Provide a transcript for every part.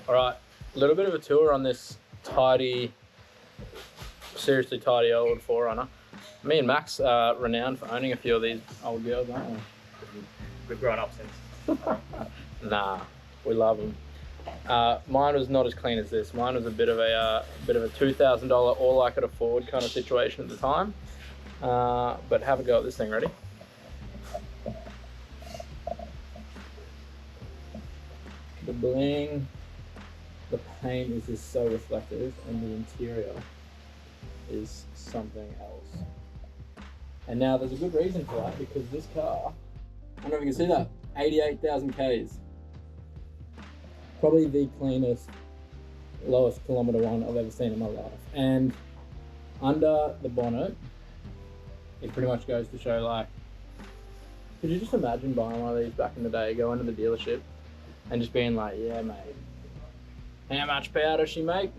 All right, a little bit of a tour on this tidy, seriously tidy old 4Runner. Me and Max are renowned for owning a few of these old girls, aren't we? We've grown up since. Nah, we love them. Mine was not as clean as this. Mine was a bit of a $2,000 all I could afford kind of situation at the time. But have a go at this thing. Ready? The bling, the paint is just so reflective, and the interior is something else. And now there's a good reason for that, because this car, I don't know if you can see that, 88,000 Ks. Probably the cleanest, lowest kilometer one I've ever seen in my life. And under the bonnet, it pretty much goes to show, like, could you just imagine buying one of these back in the day, going to the dealership and just being like, yeah mate, how much power does she make?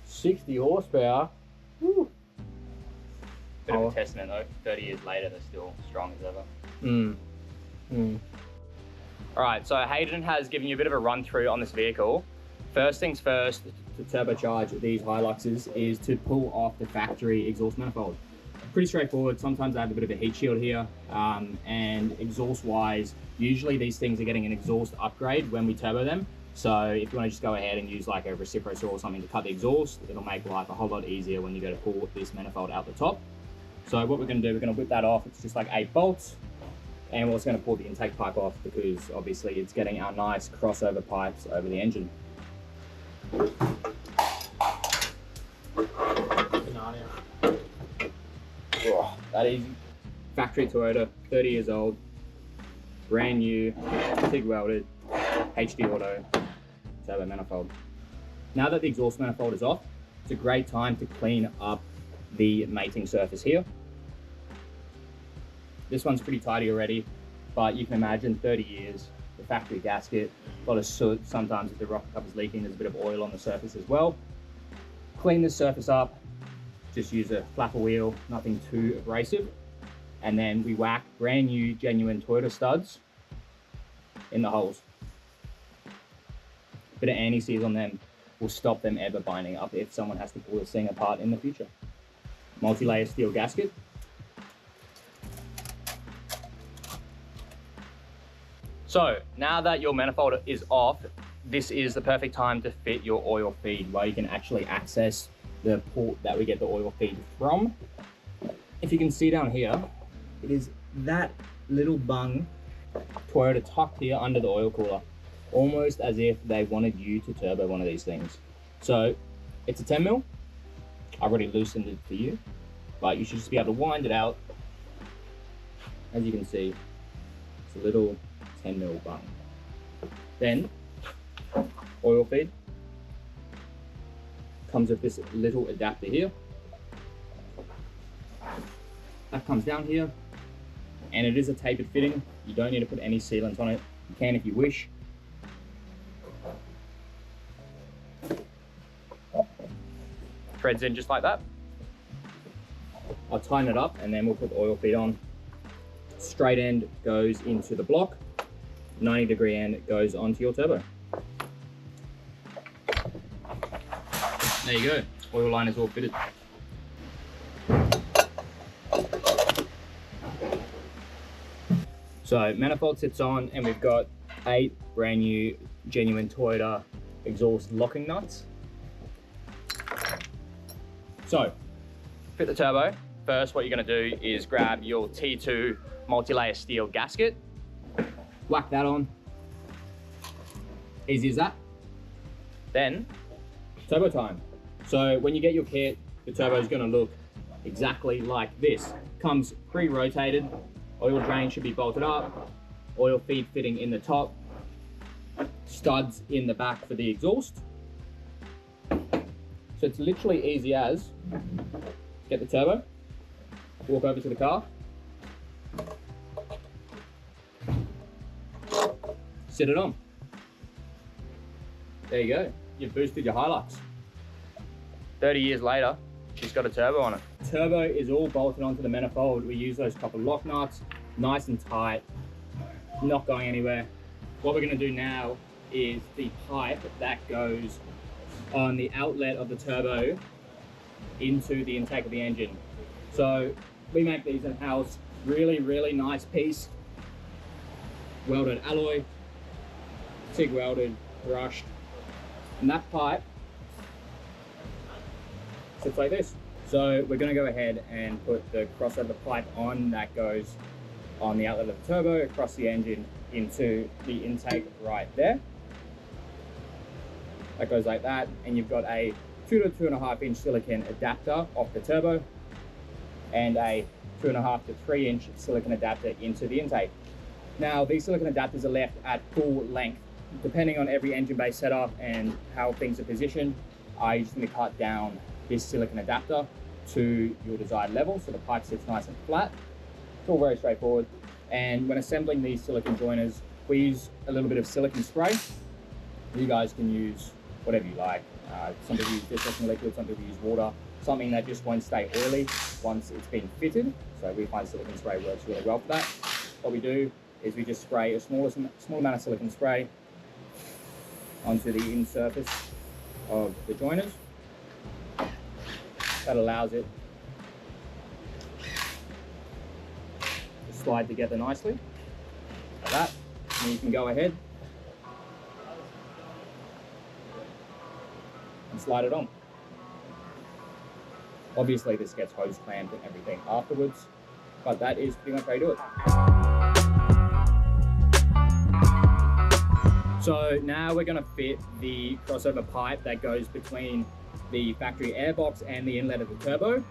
60 horsepower. Woo. Bit of a testament though, 30 years later they're still strong as ever. Alright, so Hayden has given you a bit of a run through on this vehicle. First things first, to turbocharge these Hiluxes is to pull off the factory exhaust manifold. Pretty straightforward. Sometimes I have a bit of a heat shield here, and exhaust wise, usually these things are getting an exhaust upgrade when we turbo them. So if you want to just go ahead and use like a reciprocator saw or something to cut the exhaust, it'll make life a whole lot easier when you go to pull this manifold out the top. So what we're going to do, we're going to whip that off. It's just like 8 bolts, and we're also going to pull the intake pipe off, because obviously it's getting our nice crossover pipes over the engine. Oh, that easy. Factory Toyota, 30 years old, brand new, TIG welded, HD auto, turbo manifold. Now that the exhaust manifold is off, it's a great time to clean up the mating surface here. This one's pretty tidy already, but you can imagine 30 years, the factory gasket, a lot of soot. Sometimes if the rocker cover's leaking, there's a bit of oil on the surface as well. Clean this surface up, just use a flapper wheel, nothing too abrasive. And then we whack brand new, genuine Toyota studs in the holes. Bit of anti-seize on them will stop them ever binding up if someone has to pull this thing apart in the future. Multi-layer steel gasket. So now that your manifold is off, this is the perfect time to fit your oil feed, where you can actually access the port that we get the oil feed from. If you can see down here, it is that little bung Toyota tucked here under the oil cooler, almost as if they wanted you to turbo one of these things. So it's a 10 mil. I've already loosened it for you, but you should just be able to wind it out. As you can see, it's a little 10 mil bung. Then oil feed comes with this little adapter here. That comes down here, and it is a tapered fitting. You don't need to put any sealant on it. You can if you wish. Threads in just like that. I'll tighten it up, and then we'll put the oil feed on. Straight end goes into the block. 90-degree end goes onto your turbo. There you go. Oil line is all fitted. So manifold sits on, and we've got 8 brand new genuine Toyota exhaust locking nuts. So fit the turbo. First, what you're going to do is grab your T2 multi-layer steel gasket, whack that on. Easy as that. Then turbo time. So when you get your kit, the turbo is going to look exactly like this. Comes pre-rotated. Oil drain should be bolted up, oil feed fitting in the top, studs in the back for the exhaust. So it's literally easy as get the turbo, walk over to the car, sit it on. There you go, you've boosted your Hilux. 30 years later, she's got a turbo on it. Turbo is all bolted onto the manifold. We use those copper lock nuts, nice and tight, not going anywhere. What we're gonna do now is the pipe that goes on the outlet of the turbo into the intake of the engine. So we make these in-house, really nice piece, welded alloy, TIG welded, brushed, and that pipe sits like this. So we're going to go ahead and put the crossover pipe on that goes on the outlet of the turbo, across the engine into the intake right there. That goes like that, and you've got a 2 to 2.5 inch silicon adapter off the turbo and a 2.5 to 3 inch silicon adapter into the intake. Now these silicon adapters are left at full length. Depending on every engine bay setup and how things are positioned, I just need to cut down this silicon adapter to your desired level so the pipe sits nice and flat. It's all very straightforward. And when assembling these silicon joiners, we use a little bit of silicon spray. You guys can use whatever you like. Some people use disinfecting liquid, some people use water, something that just won't stay oily once it's been fitted. So we find silicon spray works really well for that. What we do is we just spray a small amount of silicon spray onto the in surface of the joiners. That allows it to slide together nicely, like that. And you can go ahead and slide it on. Obviously this gets hose clamped and everything afterwards, but that is pretty much how you do it. So now we're going to fit the crossover pipe that goes between the factory airbox and the inlet of the turbo.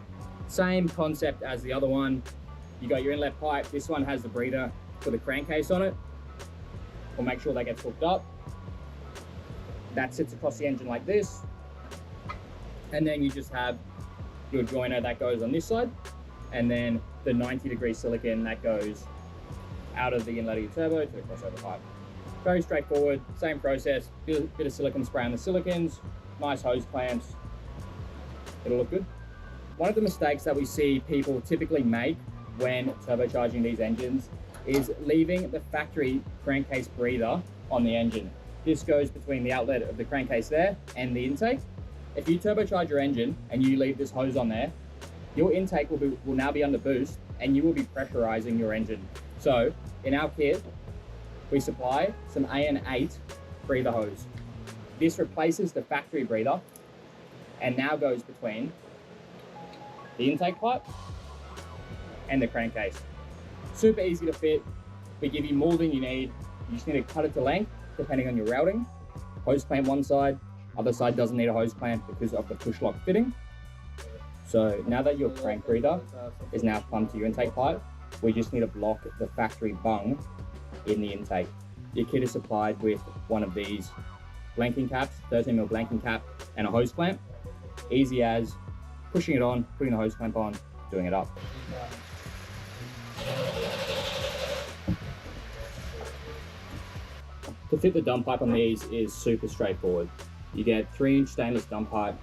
Same concept as the other one. You got your inlet pipe. This one has the breather for the crankcase on it. We'll make sure that gets hooked up. That sits across the engine like this. And then you just have your joiner that goes on this side, and then the 90-degree silicon that goes out of the inlet of your turbo to the crossover pipe. Very straightforward, same process, bit of silicon spray on the silicons, nice hose clamps, it'll look good. One of the mistakes that we see people typically make when turbocharging these engines is leaving the factory crankcase breather on the engine. This goes between the outlet of the crankcase there and the intake. If you turbocharge your engine and you leave this hose on there, your intake will now be under boost and you will be pressurizing your engine. So in our kit, we supply some AN8 breather hose. This replaces the factory breather and now goes between the intake pipe and the crankcase. Super easy to fit. We give you more than you need. You just need to cut it to length depending on your routing. Hose clamp one side, other side doesn't need a hose clamp because of the push lock fitting. So now that your crank breather is now plumbed to your intake pipe, we just need to block the factory bung in the intake. Your kit is supplied with one of these blanking caps, 13mm blanking cap, and a hose clamp. Easy as pushing it on, putting the hose clamp on, doing it up. To fit the dump pipe on these is super straightforward. You get 3-inch stainless dump pipe,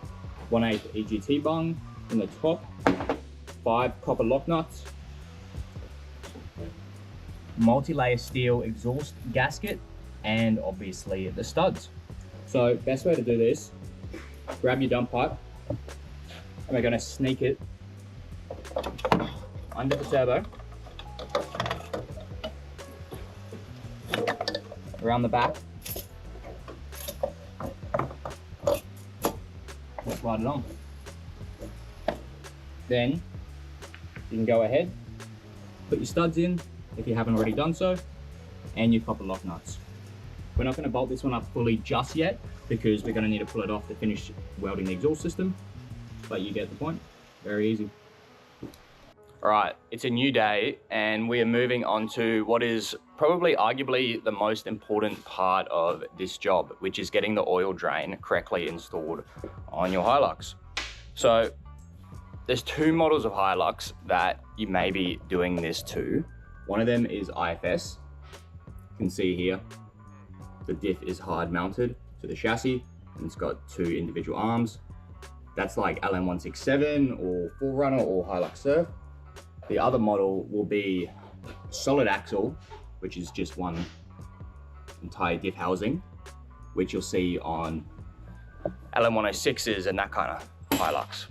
1/8 EGT bung in the top, 5 copper lock nuts, multi-layer steel exhaust gasket, and obviously the studs. So best way to do this, grab your dump pipe and we're going to sneak it under the turbo, around the back, and slide it on. Then you can go ahead, put your studs in if you haven't already done so, and your copper lock nuts. We're not going to bolt this one up fully just yet because we're going to need to pull it off to finish welding the exhaust system, but you get the point. Very easy. All right, it's a new day and we are moving on to what is probably arguably the most important part of this job, which is getting the oil drain correctly installed on your Hilux. So there's 2 models of Hilux that you may be doing this to. One of them is IFS. You can see here, the diff is hard mounted to the chassis and it's got 2 individual arms. That's like LN167 or Forerunner or Hilux Surf. The other model will be solid axle, which is just one entire diff housing, which you'll see on LN106s and that kind of Hilux.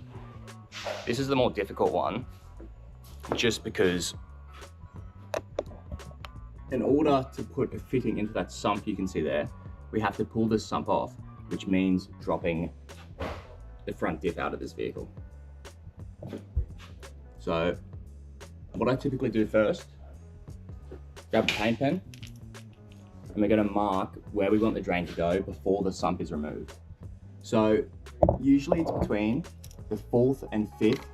This is the more difficult one, just because in order to put a fitting into that sump you can see there, we have to pull this sump off, which means dropping the front diff out of this vehicle. So what I typically do first, grab a paint pen, and we're going to mark where we want the drain to go before the sump is removed. So usually it's between the 4th and 5th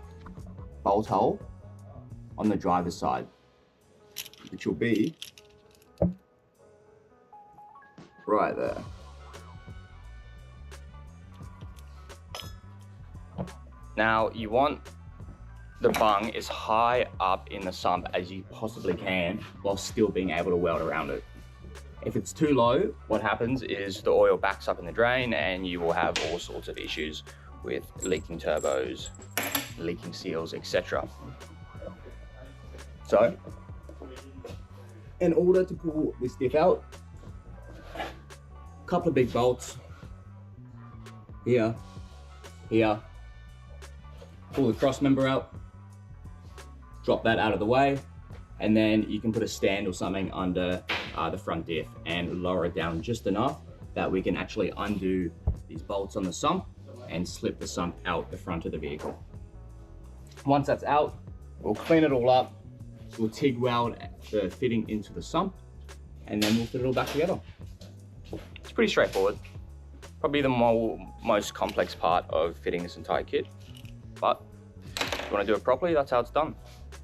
bolt hole on the driver's side, which will be right there. Now you want the bung as high up in the sump as you possibly can while still being able to weld around it. If it's too low, what happens is the oil backs up in the drain and you will have all sorts of issues with leaking turbos, leaking seals, etc. So, in order to pull this diff out, a couple of big bolts, here, here, pull the cross member out, drop that out of the way, and then you can put a stand or something under the front diff and lower it down just enough that we can actually undo these bolts on the sump and slip the sump out the front of the vehicle. Once that's out, we'll clean it all up, we'll TIG weld the fitting into the sump, and then we'll fit it all back together. It's pretty straightforward. Probably the most complex part of fitting this entire kit, but if you want to do it properly, that's how it's done.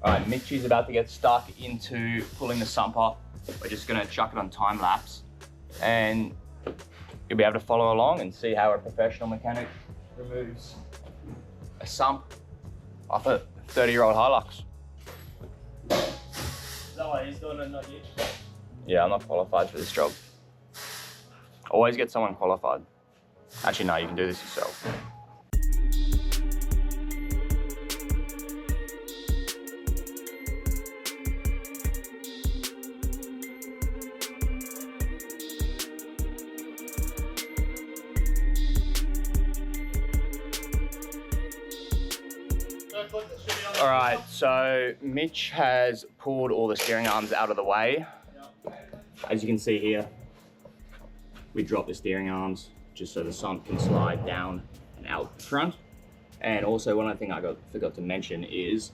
All right, Mitchy's about to get stuck into pulling the sump off. We're just gonna chuck it on time lapse and you'll be able to follow along and see how a professional mechanic removes a sump off a 30-year-old Hilux. Is that why he's doing it, not you? Yeah, I'm not qualified for this job. Always get someone qualified. Actually, no, you can do this yourself. All right, so Mitch has pulled all the steering arms out of the way. As you can see here, we dropped the steering arms just so the sump can slide down and out the front. And also one other thing I forgot to mention is,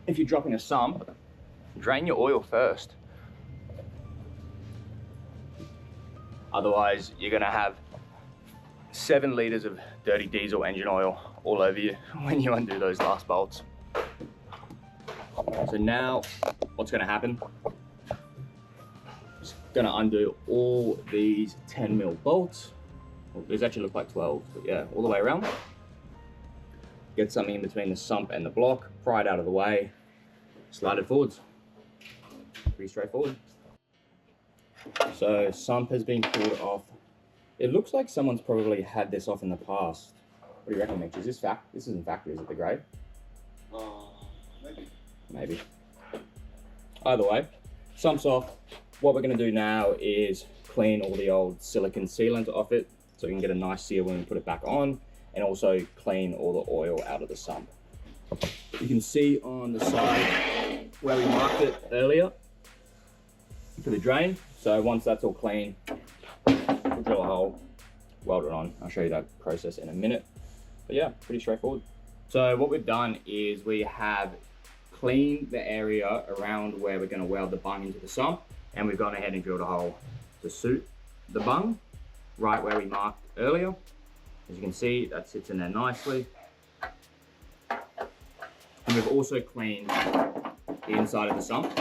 if you're dropping a sump, drain your oil first. Otherwise, you're gonna have 7 liters of dirty diesel engine oil all over you when you undo those last bolts. So now, what's gonna happen? Just gonna undo all these 10mm bolts. Well, these actually look like 12, but yeah, all the way around. Get something in between the sump and the block, pry it out of the way, slide it forwards. Pretty straightforward. So sump has been pulled off. It looks like someone's probably had this off in the past. What do you reckon, Mitch? Is this this isn't factory, is it the grade? Maybe. Either way, sump's off. What we're going to do now is clean all the old silicone sealant off it so we can get a nice seal when we put it back on, and also clean all the oil out of the sump. You can see on the side where we marked it earlier for the drain. So once that's all clean, we'll drill a hole, weld it on. I'll show you that process in a minute. But yeah, pretty straightforward. So what we've done is we have cleaned the area around where we're going to weld the bung into the sump, and we've gone ahead and drilled a hole to suit the bung right where we marked earlier. As you can see, that sits in there nicely. And we've also cleaned the inside of the sump.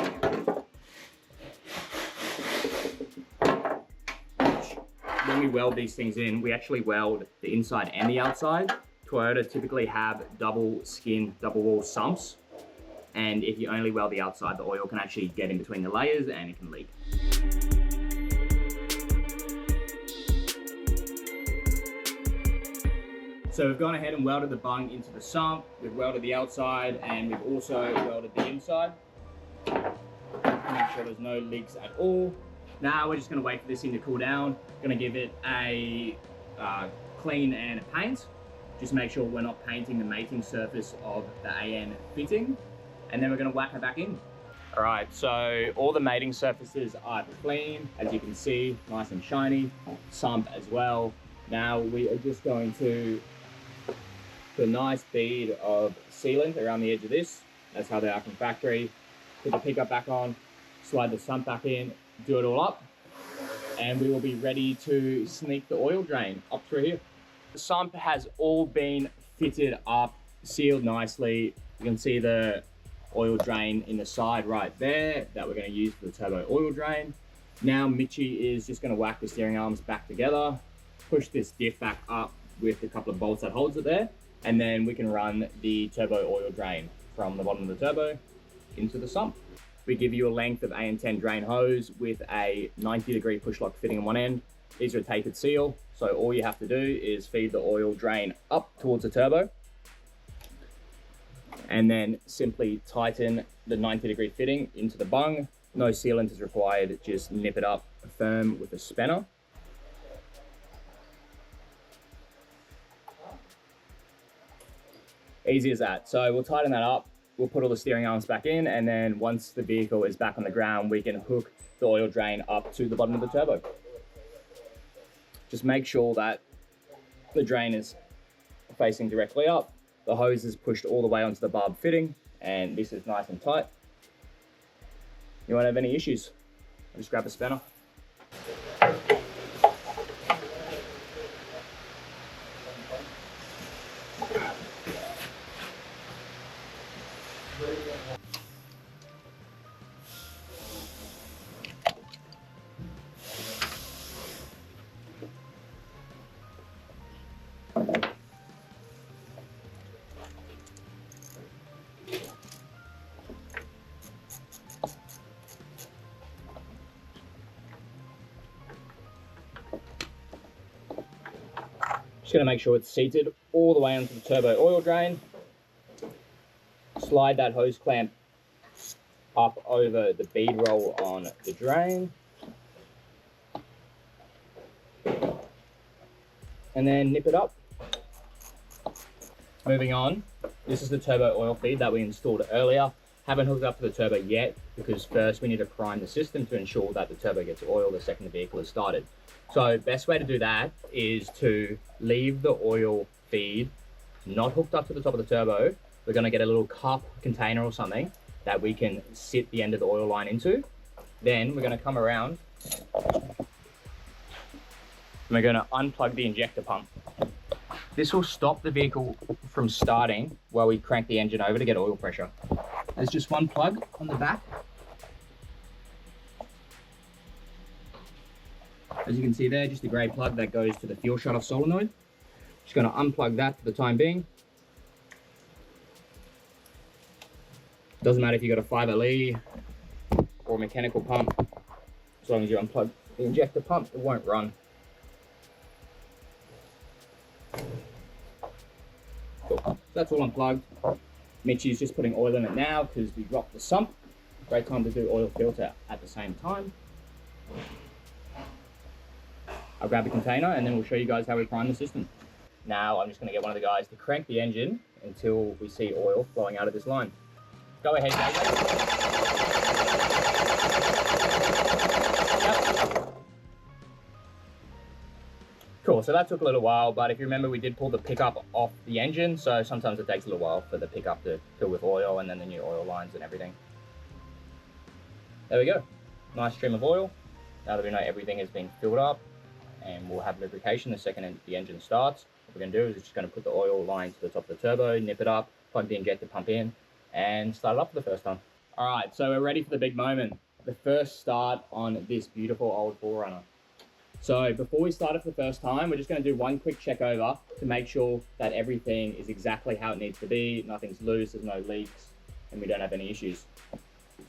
When we weld these things in, we actually weld the inside and the outside. Toyota typically have double skin, double wall sumps. And if you only weld the outside, the oil can actually get in between the layers and it can leak. So we've gone ahead and welded the bung into the sump, we've welded the outside, and we've also welded the inside. Make sure there's no leaks at all. Now we're just going to wait for this thing to cool down. Going to give it a clean and a paint. Just make sure we're not painting the mating surface of the AN fitting. And then we're going to whack it back in. All right, so all the mating surfaces are clean, as you can see, nice and shiny. Sump as well. Now we are just going to put a nice bead of sealant around the edge of this. That's how they are from factory. Put the pickup back on, slide the sump back in, do it all up, and we will be ready to sneak the oil drain up through here. The sump has all been fitted up, sealed nicely. You can see the oil drain in the side right there that we're going to use for the turbo oil drain. Now Mitchie is just going to whack the steering arms back together, push this diff back up with a couple of bolts that holds it there, and then we can run the turbo oil drain from the bottom of the turbo into the sump. We give you a length of AN10 drain hose with a 90-degree push lock fitting on one end. These are a tapered seal, so all you have to do is feed the oil drain up towards the turbo and then simply tighten the 90-degree fitting into the bung. No sealant is required, just nip it up firm with a spanner. Easy as that. So we'll tighten that up, we'll put all the steering arms back in, and then once the vehicle is back on the ground, we can hook the oil drain up to the bottom of the turbo. Just make sure that the drain is facing directly up, the hose is pushed all the way onto the barb fitting, and this is nice and tight. You won't have any issues. Just grab a spanner. Just going to make sure it's seated all the way onto the turbo oil drain. Slide that hose clamp up over the bead roll on the drain. And then nip it up. Moving on, this is the turbo oil feed that we installed earlier. Haven't hooked up to the turbo yet because first we need to prime the system to ensure that the turbo gets oil the second the vehicle is started. So best way to do that is to leave the oil feed not hooked up to the top of the turbo. We're going to get a little cup container or something that we can sit the end of the oil line into. Then we're going to come around and we're going to unplug the injector pump. This will stop the vehicle from starting while we crank the engine over to get oil pressure. There's just one plug on the back. As you can see there, just a grey plug that goes to the fuel shutoff solenoid. Just going to unplug that for the time being. Doesn't matter if you've got a 5LE or a mechanical pump. As long as you unplug the injector pump, it won't run. Cool. So that's all unplugged. Mitchie's just putting oil in it now because we dropped the sump. Great time to do oil filter at the same time. I'll grab the container and then we'll show you guys how we prime the system. Now I'm just going to get one of the guys to crank the engine until we see oil flowing out of this line. Go ahead, guys. Yep. Cool, so that took a little while, but if you remember, we did pull the pickup off the engine, so sometimes it takes a little while for the pickup to fill with oil and then the new oil lines and everything. There we go. Nice stream of oil. Now that we know everything has been filled up, and we'll have lubrication the second the engine starts. What we're going to do is we're just going to put the oil line to the top of the turbo, nip it up, plug the injector pump in, and start it up for the first time. All right, so we're ready for the big moment. The first start on this beautiful old 4Runner. So before we start it for the first time, we're just going to do one quick check over to make sure that everything is exactly how it needs to be. Nothing's loose, there's no leaks, and we don't have any issues.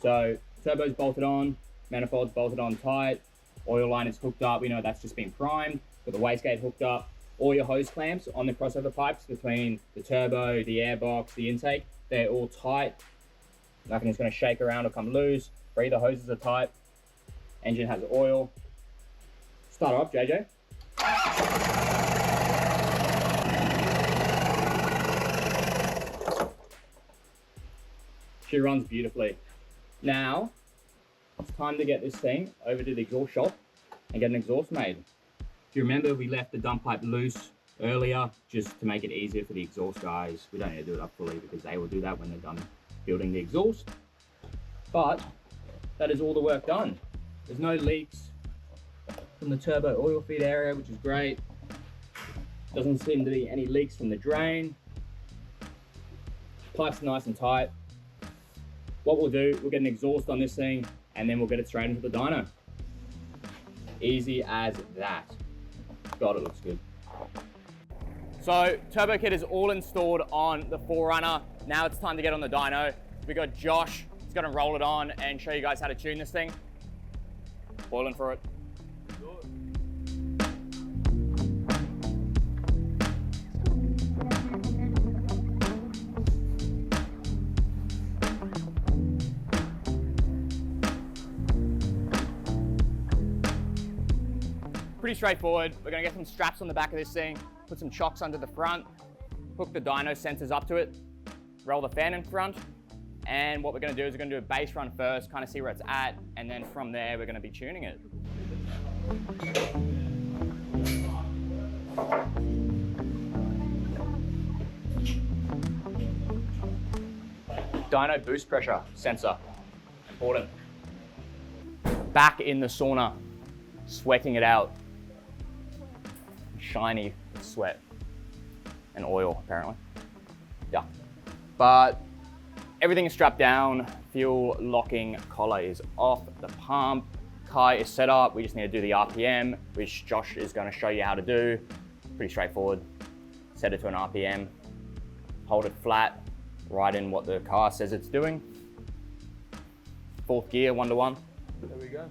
So turbo's bolted on, manifold's bolted on tight, oil line is hooked up, we know that's just been primed, got the wastegate hooked up, all your hose clamps on the crossover pipes between the turbo, the airbox, the intake, they're all tight. Nothing's going to shake around or come loose. Breather hoses are tight. Engine has oil. Start her up, JJ. She runs beautifully. Now, it's time to get this thing over to the exhaust shop and get an exhaust made. If you remember, we left the dump pipe loose earlier just to make it easier for the exhaust guys. We don't need to do it up fully because they will do that when they're done building the exhaust. But that is all the work done. There's no leaks from the turbo oil feed area, which is great. Doesn't seem to be any leaks from the drain. Pipe's nice and tight. What we'll do, we'll get an exhaust on this thing and then we'll get it straight into the dyno. Easy as that. God, it looks good. So turbo kit is all installed on the 4Runner. Now it's time to get on the dyno. We got Josh, he's gonna roll it on and show you guys how to tune this thing. Boiling for it. Pretty straightforward. We're gonna get some straps on the back of this thing, put some chocks under the front, hook the dyno sensors up to it, roll the fan in front, and what we're gonna do is we're gonna do a base run first, kind of see where it's at, and then from there we're gonna be tuning it. Dyno boost pressure sensor, important. Back in the sauna, sweating it out. Shiny sweat and oil, apparently. Yeah. But everything is strapped down. Fuel locking collar is off the pump. Car is set up. We just need to do the RPM, which Josh is going to show you how to do. Pretty straightforward. Set it to an RPM. Hold it flat. Right in what the car says it's doing. 4th gear, 1-to-1. There we go.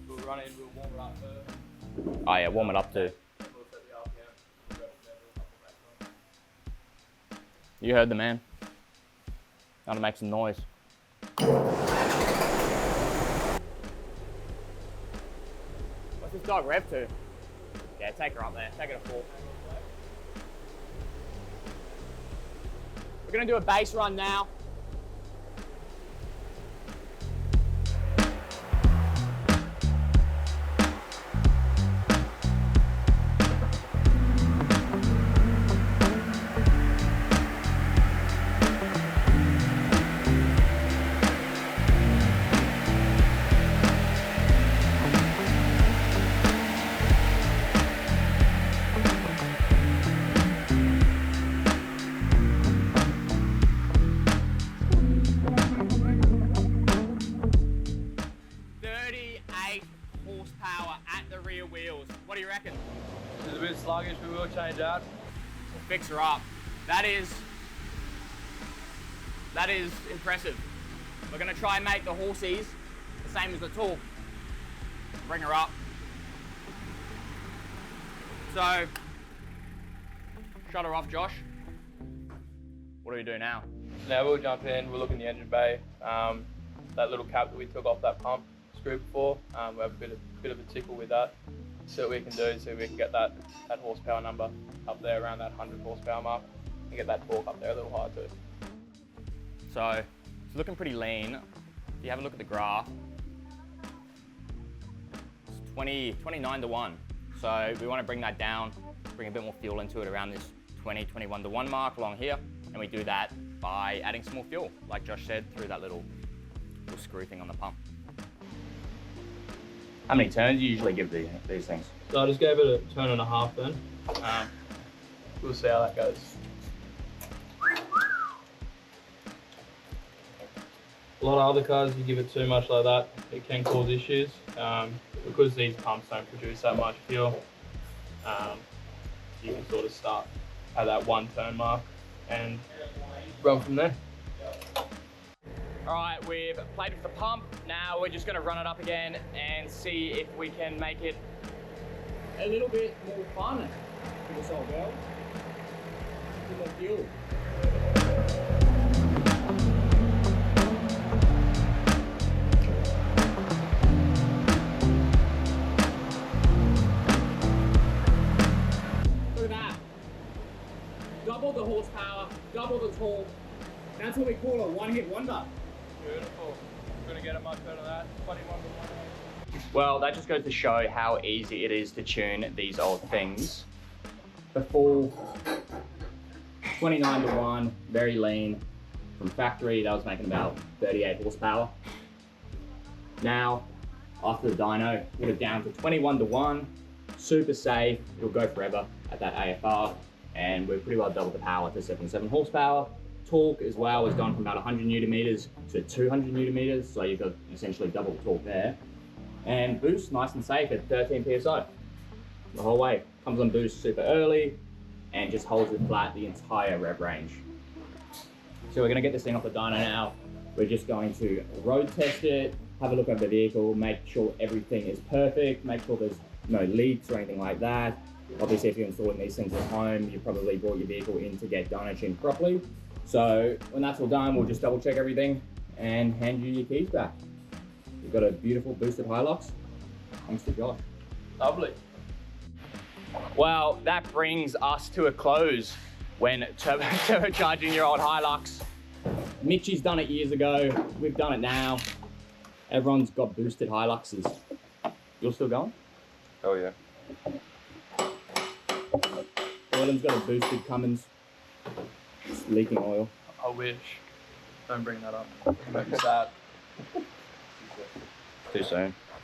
We'll run it, we'll warm it up first. Oh yeah, warm it up too. You heard the man. Gotta make some noise. What's this dog rev to? Yeah, take her up there. Take it to 4. We're gonna do a base run now. What do you reckon? It's a bit sluggish, we will change that. We'll fix her up. That is impressive. We're gonna try and make the horsies the same as the torque. Bring her up. So, shut her off, Josh. What do we do now? Now we'll jump in, we'll look in the engine bay. That little cap that we took off that pump screw before, we'll have a bit of a tickle with that. See what we can do, so we can get that horsepower number up there around that 100 horsepower mark and get that torque up there a little higher too. So it's looking pretty lean. If you have a look at the graph, it's 29-to-1. So we want to bring that down, bring a bit more fuel into it around this 21-to-1 mark along here. And we do that by adding some more fuel, like Josh said, through that little screw thing on the pump. How many turns do you usually give these things? So I just gave it a turn and a half then. We'll see how that goes. A lot of other cars, if you give it too much like that, it can cause issues. Because these pumps don't produce that much fuel, you can sort of start at that 1 turn mark and run from there. All right, we've played with the pump. Now we're just gonna run it up again and see if we can make it a little bit more fun for this old girl. A bit more fuel. double the torque. That's what we call a one-hit wonder. Beautiful. Couldn't get it much better than that. 21 to 1. Well, that just goes to show how easy it is to tune these old things. Before, 29 to 1, very lean. From factory, that was making about 38 horsepower. Now, after the dyno, put it down to 21 to 1, super safe, it'll go forever at that AFR, and we've pretty well doubled the power to 77 horsepower. Torque as well has gone from about 100 Newton meters to 200 Newton meters, so you've got essentially double the torque there. And boost, nice and safe at 13 PSI. The whole way. Comes on boost super early, and just holds it flat the entire rev range. So we're gonna get this thing off the dyno now. We're just going to road test it, have a look at the vehicle, make sure everything is perfect, make sure there's no leaks or anything like that. Obviously, if you're installing these things at home, you probably brought your vehicle in to get dyno tuned properly. So when that's all done, we'll just double check everything and hand you your keys back. You've got a beautiful boosted Hilux. Thanks to Josh. Lovely. Well, that brings us to a close when turbocharging your old Hilux. Mitchie's done it years ago. We've done it now. Everyone's got boosted Hiluxes. You're still going? Oh yeah. Welding's got a boosted Cummins. It's leaking oil. I wish. Don't bring that up. It make me sad. Too soon.